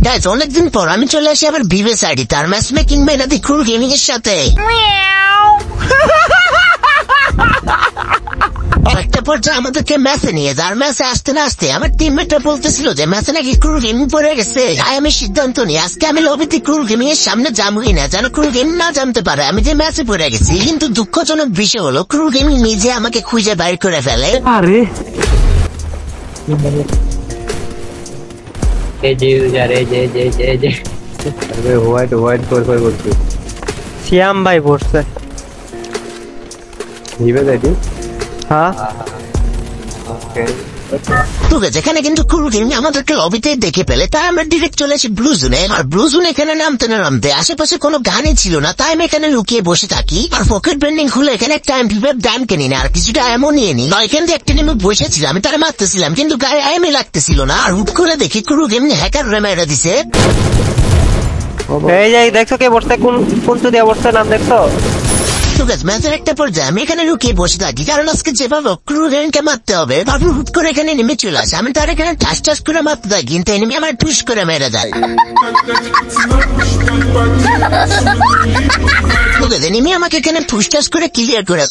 Guys অনেকদিন পর আমি চলে আসি আবার ভিভেস আইডি তার ম্যাচ মেকিং মেনাদি ক্রুল গেমিং এর সাথে। একটা পর্যায়ে আমাদেরকে ম্যাচে নিয়ে যার ম্যাচে আসতে না আসতে আমার টিমমেটরা বলতেছিল যে ম্যাচে নাকি ক্রুল গেমিং পড়ে গেছে। তাই আমি সিদ্ধান্ত নিই আজকে আমি লবিতে ক্রুল গেমিং এর সামনে যাবই না, যেন ক্রুল গেমিং না জানতে পারে আমি যে ম্যাচে পড়ে গেছি। কিন্তু দুঃখজনক বিষয় হলো ক্রুল গেমিং নিজে আমাকে খুঁজে বাইর করে ফেলে। আরে হোয়াইট করছি শ্যাম ভাই পড়ছে। হ্যাঁ ঠিক আছে, এখানে কিন্তু ক্রুল গেমিং আমাদেরকে লবিতে দেখে ফেলে। তাই আমরা ডিরেক্ট চলে আসি ব্লু জোনে। আর ব্লু জোন এখানে নামতে না নামতে আশেপাশে কোনো গানই ছিল না, তাই আমি এখানে লুকিয়ে বসে থাকি। আর পকেট ব্যান্ডিং খুলে এখানে একটা এমপি5 ডান কিনি না আর কিছুটা এমন নিয়ে নি। এখান থেকে একটা নেমে বসেছিলাম, আমি তারা মারতেছিলাম কিন্তু গায়ে এমই লাগতেছিল না। আর হুট করে দেখি ক্রুল গেমিং হ্যাকার মেরে দিছে। এই যে দেখছো কে বসছে, কোন চুদিয়া বসছে নাম দেখছো? ঠিক আছে, ম্যাচের একটা পর্যায়ে আমি এখানে লুকিয়ে বসে থাকি কারণ আজকে যেভাবে ক্রুল গেমিংকে মারতে হবে। তারপর হুট করে এখানে নেমে চলে আসে, আমি তার এখানে টাস করে মারতে থাকি কিন্তু এনিমি আমার টুস করে মেরে দেয়। ঠিক আছে, এনিমি আমাকে এখানে ফুসটাস করে ক্লিয়ার করে